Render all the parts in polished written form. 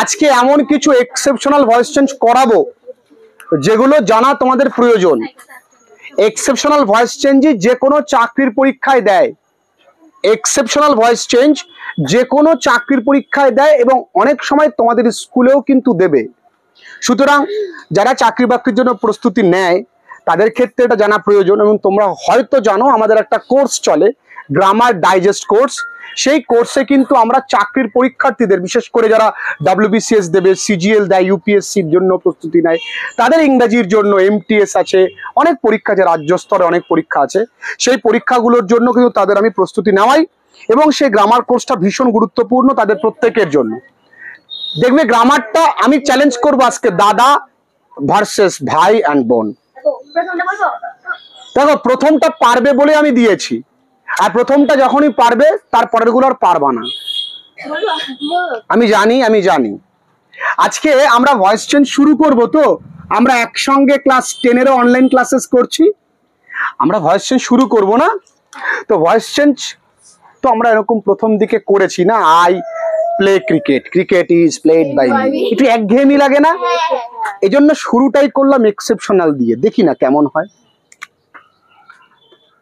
আজকে এমন কিছু এক্সেপশনাল ভয়েস চেঞ্জ করাবো যেগুলো জানা তোমাদের প্রয়োজন। এক্সেপশনাল ভয়েস চেঞ্জই যে কোনো চাকরির পরীক্ষায় দেয়, এক্সেপশনাল ভয়েস চেঞ্জ যে কোনো চাকরির পরীক্ষায় দেয় এবং অনেক সময় তোমাদের স্কুলেও কিন্তু দেবে। সুতরাং যারা চাকরি বাকরির জন্য প্রস্তুতি নেয় তাদের ক্ষেত্রে এটা জানা প্রয়োজন। এবং তোমরা হয়তো জানো আমাদের একটা কোর্স চলে, গ্রামার ডাইজেস্ট কোর্স। সেই কোর্সে কিন্তু আমরা চাকরির পরীক্ষার্থীদের, বিশেষ করে যারা WBCS দেবে, CGL দেয়, UPSCর জন্য প্রস্তুতি নেয়, তাদের ইংরাজির জন্য MTS আছে, অনেক পরীক্ষা আছে, রাজ্য স্তরে অনেক পরীক্ষা আছে। সেই পরীক্ষাগুলোর জন্য কিন্তু তাদের আমি প্রস্তুতি নেওয়াই এবং সেই গ্রামার কোর্সটা ভীষণ গুরুত্বপূর্ণ তাদের প্রত্যেকের জন্য। দেখবে গ্রামারটা আমি চ্যালেঞ্জ করবো আজকে, দাদা ভার্সেস ভাই অ্যান্ড বোন। দেখো প্রথমটা পারবে বলে আমি দিয়েছি, আর প্রথমটা যখনই পারবে তারপরের গুলো আর পারবা না। আমি জানি আজকে আমরা ভয়েস চেঞ্জ শুরু করব, তো আমরা একসঙ্গে ক্লাস 10-এরও অনলাইন ক্লাসেস করছি, আমরা ভয়েস চেঞ্জ শুরু করব না? তো ভয়েস চেঞ্জ তো আমরা এরকম প্রথম দিকে করেছি না, I play cricket, cricket is played by me, একটু একঘেয়েমি লাগে না? এই জন্য শুরুটাই করলাম এক্সেপশনাল দিয়ে, দেখি না কেমন হয়।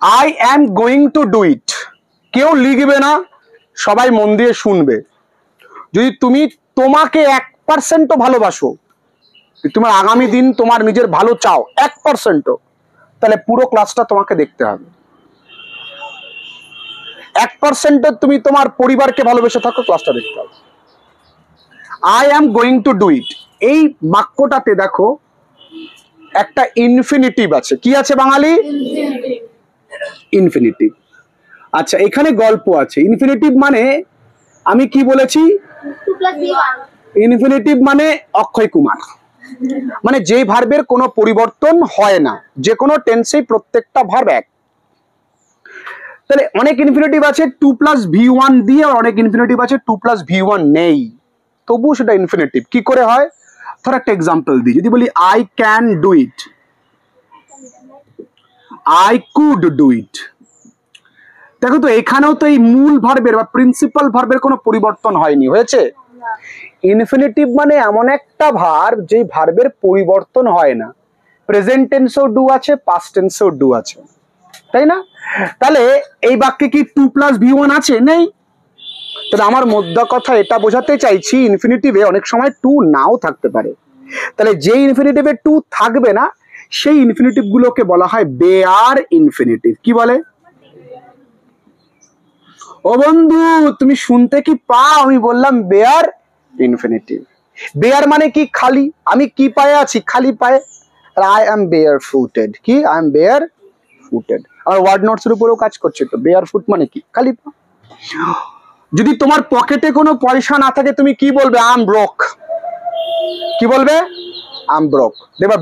I am going to do ইট। কেউ লিখবে না, সবাই মন দিয়ে শুনবে। যদি তুমি তোমাকে 1%ও ভালোবাসো, তোমার আগামী দিন তোমার নিজের ভালো চাও 1%ও, তাহলে পুরো ক্লাসটা তোমাকে দেখতে হবে। 1%ও তুমি তোমার পরিবারকে ভালোবেসে থাকো, ক্লাসটা দেখতে হবে। I am going to do ইট, এই বাক্যটাতে দেখো একটা ইনফিনিটিভ আছে। কি আছে বাঙালি? ইনফিনিটিভ। আচ্ছা, এখানে গল্প আছে। ইনফিনিটিভ মানে আমি কি বলেছি? ইনফিনিটিভ মানে অক্ষয় কুমার, মানে যে ভার্বের কোনো পরিবর্তন হয় না, যে কোনো টেন্সেই প্রত্যেকটা ভার্ব এক। তাহলে অনেক ইনফিনিটিভ আছে 2+V1 দিয়ে, আর অনেক ইনফিনিটিভ আছে 2+V1 নেই, তবুও সেটা ইনফিনিটিভ। কি করে হয়? ধর একটা এক্সাম্পল দিই, যদি বলি I can do it, I could do it. দেখো তো এখানেও তো এই মূল ভার্বের বা প্রিন্সিপাল ভার্বের কোনো পরিবর্তন হয়নি, হয়েছে? ইনফিনিটিভ মানে এমন একটা ভার্ব যে ভার্বের পরিবর্তন হয় না, প্রেজেন্ট টেন্সেও ডু আছে, পাস্ট টেন্সেও ডু আছে, তাই না? তাহলে এই বাক্যে কি 2+V1 আছে? নেই। তাহলে আমার মোদ্দা কথা এটা বোঝাতে চাইছি, ইনফিনিটিভে অনেক সময় 2 নাও থাকতে পারে। তাহলে যে ইনফিনিটিভে 2 থাকবে না সেই ইনফিনিটিভ গুলোকে বলা হয় বেয়ার ইনফিনিটিভ। কি বলে? ও বন্ধু তুমি শুনতে কি পাও? আমি বললাম বেয়ার ইনফিনিটিভ। বেয়ার মানে কি? খালি। আমি কি পায়ে আছি? খালি পায়ে। I am bare footed. কি? I am bare footed. আর ওয়ার্ড নোটস এর উপরেও কাজ করছে তো। বেয়ার ফুট মানে কি? খালি পা। যদি তোমার পকেটে কোনো পয়সা না থাকে তুমি কি বলবে? I am broke. কি বলবে? I am broke. দেখবা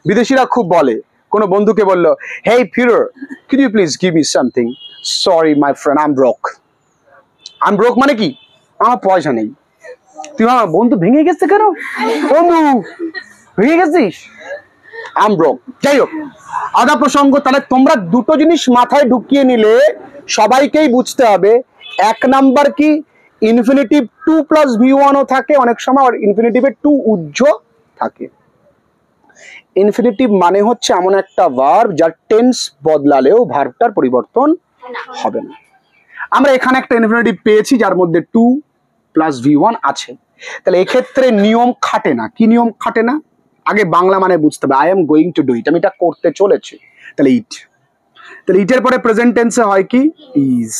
বিদেশিরা খুব বলে, কোনো বন্ধুকে বললো, হেই ফিরর could you please give me something? Sorry my friend, I'm broke. I'm broke মানে কি? আমার পয়সা নেই। তুই আমার বন্ধু ভেঙে গেছে কেন? বন্ধু ভেঙে গেছিস? I'm broke। যাই হোক, আদা প্রসঙ্গ। তাহলে তোমরা দুটো জিনিস মাথায় ঢুকিয়ে নিলে সবাইকেই বুঝতে হবে। এক নাম্বার কি? ইনফিনিটিভ 2+V1 ও থাকে অনেক সময়, আর ইনফিনিটিভে 2 উজ্জ থাকে। ইনফিনিটিভ মানে হচ্ছে এমন একটা ভার্ব যার টেন্স বদলালেও ভার্বটার পরিবর্তন হবে না। আমরা এখানে একটা ইনফিনিটিভ পেয়েছি যার মধ্যে 2+V1 আছে। তাহলে এক্ষেত্রে নিয়ম খাটে না। কি নিয়ম খাটে না? আগে বাংলা মানে বুঝতে হবে। I am going to do ইট, আমি এটা করতে চলেছি। তাহলে ইট। তাহলে ইটের পরে প্রেজেন্ট টেন্সে হয় কি? ইজ।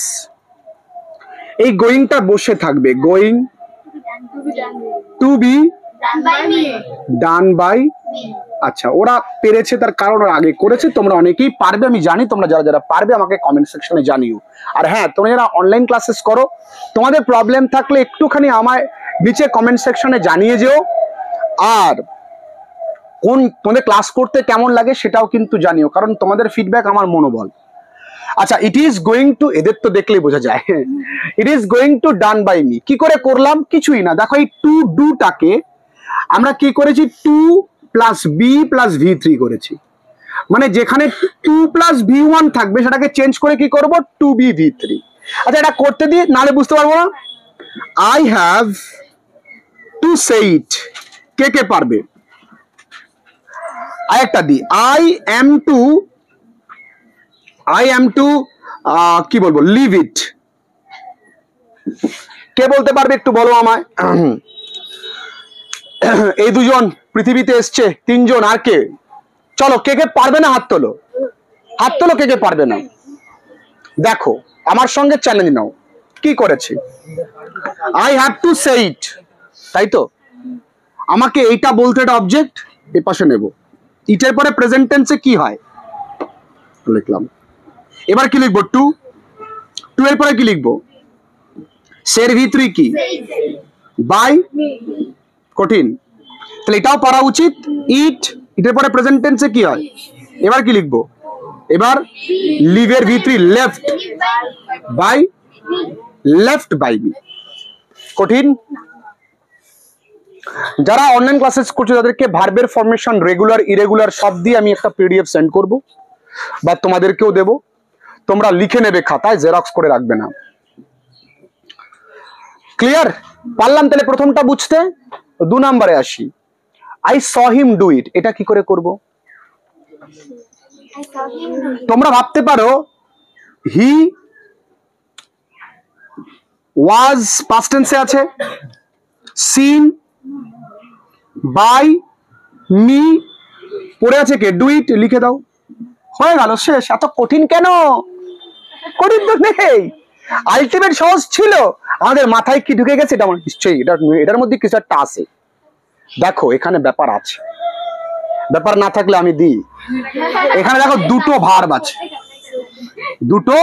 এই গোয়িংটা বসে থাকবে। Going to be done by. আচ্ছা, ওরা পেরেছে তার কারণ ওরা আগে করেছে। তোমরা অনেকেই পারবে, আমি জানি। তোমরা যারা যারা পারবে আমাকে কমেন্ট সেকশনে জানিও। আর হ্যাঁ, তোমরা যারা অনলাইন ক্লাসেস করো, তোমাদের প্রবলেম থাকলে একটুখানি আমায় নিচে কমেন্ট সেকশনে জানিয়ে যেও। আর তোমাদের ক্লাস করতে কেমন লাগে সেটাও কিন্তু জানিও, কারণ তোমাদের ফিডব্যাক আমার মনোবল। আচ্ছা, ইট ইজ গোয়িং টু, এদের তো দেখলেই বোঝা যায়। It is going to done by me. কি করে করলাম? কিছুই না। দেখো এই টু ডুটাকে আমরা কি করেছি? 2+B+V3 করেছি। মানে যেখানে 2+V1 থাকবে সেটাকে চেঞ্জ করে কি করব? 2BV3। আচ্ছা এটা করতে দিই, নাহলে বুঝতে পারবো না। আই হ্যাভ টু সে ইট, কে কে পারবে? আরেকটা দিই, আই এম টু কি বলবো, লিভ ইট, কে বলতে পারবে একটু বলো আমায়। এই দুজন পৃথিবীতে এসছে, তিনজন, আর কে? চলো, কে কে পারবে না হাত তোলো, হাত তোলো কে কে পারবে না। দেখো আমার সঙ্গে চ্যালেঞ্জ নাও, কি করেছি? আই হ্যাভ টু সে ইট, তাই তো? আমাকে এইটা বলতে, এটা অবজেক্ট, এ পাশে নেব। ইটের পরে প্রেজেন্ট টেন্সে কি হয় লিখলাম। এবার কি লিখবো? টু। টু এর পরে কি লিখবো? সের ভিতরে কি? বাই। কঠিন, তাহলে এটাও পারা উচিত। ইট, ইটের পরে প্রেজেন্ট টেন্সে কি হয়? এবার কি লিখবো? এবার লিভের ভিতরে left by, left by me. কঠিন? যারা অনলাইন ক্লাসেস করছে তাদেরকে ভার্বের ফরমেশন রেগুলার ইরেগুলার সব দিয়ে আমি একটা পিডিএফ সেন্ড করব, বা তোমাদেরকেও দেব, তোমরা লিখে নেবে খাতায়, জেরক্স করে রাখবে না। ক্লিয়ার? পারলাম তাহলে প্রথমটা বুঝতে। 2 নম্বরে আসি, I saw him do it, এটা কি করে করব? তোমরা ভাবতে পারো হি ওয়াজ পাস্ট টেন্সে আছে, সিন বাই মি পড়ে আছে কে? ডু ইট, লিখে দাও, হয়ে গেল, শেষ। এত কঠিন কেন? কঠিন তো নেই, আলটিমেট সহজ ছিল। আমাদের মাথায় কি ঢুকে গেছে? এটা নিশ্চয়ই এটার মধ্যে কিছু একটা আছে। দেখো এখানে ব্যাপার আছে, ব্যাপার না থাকলে আমি দিই। এখানে দেখো দুটো ভার্ব আছে, দুটো।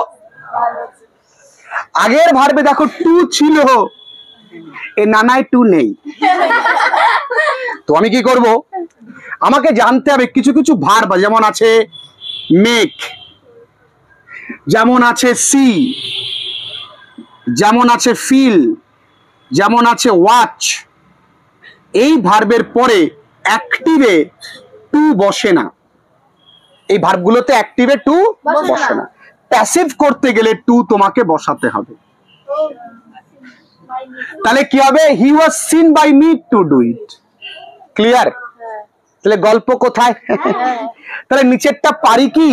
আগের ভার্বে দেখো টু ছিল, এ নানায় টু নেই। তো আমি কি করব? আমাকে জানতে হবে কিছু কিছু ভার্ব, যেমন আছে মেক, যেমন আছে সি, যেমন আছে ফিল, যেমন আছে ওয়াচ। এই ভার্বের পরে অ্যাক্টিভে টু বসে না, এই ভার্বগুলোতে অ্যাক্টিভে টু বসে না। প্যাসিভ করতে গেলে টু তোমাকে বসাতে হবে। তাহলে কি হবে? He was seen by me to do it. Clear? তাহলে গল্প কোথায়? তাহলে নিচেরটা পারি কি?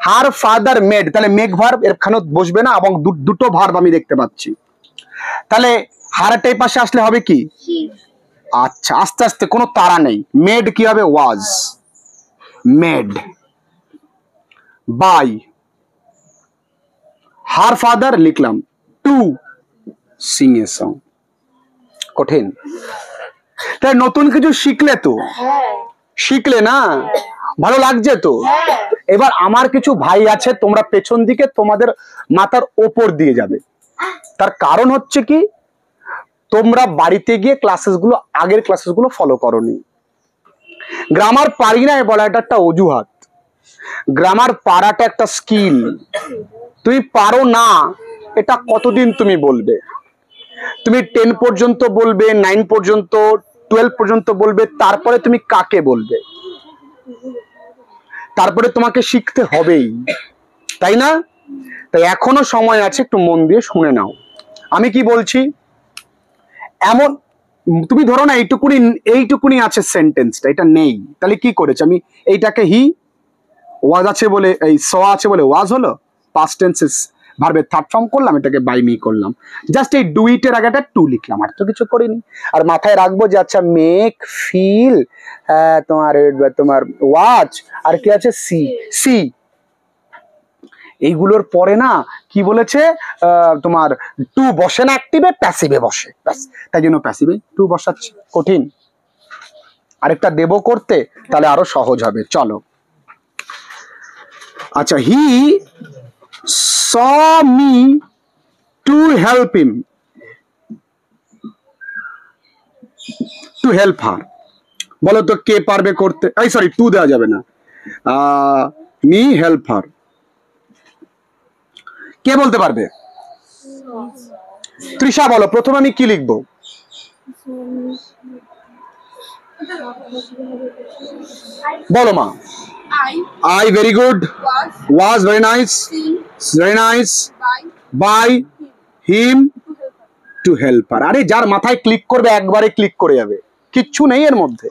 হার ফাদার মেড, তাহলে মেক ভার্ব এখানে বসবে না, এবং দুটো ভার্ব আমি দেখতে পাচ্ছি। তাহলে হারটা এই পাশে আসলে হবে কি? আচ্ছা, আস্তে আস্তে, কোনো তাড়া নেই। মেড কি হবে? Was made by her father, লিখলাম টু সিং এ সং। কঠিন? তাই নতুন কিছু শিখলে তো, শিখলে না, ভালো লাগছে তো। এবার আমার কিছু ভাই আছে, তোমরা পেছন দিকে তোমাদের মাথার ওপর দিয়ে যাবে। তার কারণ হচ্ছে কি, তোমরা বাড়িতে গিয়ে ক্লাসেসগুলো, আগের ক্লাসেসগুলো ফলো করোনি। গ্রামার পারি না বলা এটা একটা অজুহাত, গ্রামার পারাটা একটা স্কিল। তুমি পারো না এটা কতদিন তুমি বলবে? তুমি 10 পর্যন্ত বলবে, 9 পর্যন্ত, 12 পর্যন্ত বলবে, তারপরে তুমি কাকে বলবে? তারপরে তোমাকে শিখতে হবেই, তাই না? তাই এখনো সময় আছে, একটু মন দিয়ে শুনে নাও আমি কি বলছি। এমন তুমি ধরো না এইটুকুনি আছে সেন্টেন্সটা, এটা নেই, তাহলে কি করেছে? আমি এইটাকে হি ওয়াজ আছে বলে, এই স আছে বলে ওয়াজ হলো, পাস্ট টেন্সেস ভার্বের থার্ড ফর্ম করলাম, এটাকে বাই মি করলাম, জাস্ট এই ডু ইটের আগে একটা টু লিখলাম, আর তো কিছু করিনি। আর মাথায় রাখবো যে আচ্ছা মেক, ফিল, তোমার ওয়াচ, আর কি আছে? সি। সি এইগুলোর পরে না কি বলেছে? তোমার টু বসে না, অ্যাক্টিভে, প্যাসিভে বসে, তাই জন্য প্যাসিভে টু বসাচ্ছি। কঠিন? আরেকটা দেব করতে, তাহলে আরো সহজ হবে। চলো, আচ্ছা, he saw me to help him, to help her. বলো তো কে পারবে করতে? এই সরি, টু দেওয়া যাবে না, মি হেল্প হার। কে বলতে পারবে? তৃষা বলো, প্রথমে আমি কি লিখবো? বলো মা। I, very good. Was, very nice, very nice. By him to help her. আরে যার মাথায় ক্লিক করবে একবারে ক্লিক করে যাবে, কিচ্ছু নেই এর মধ্যে।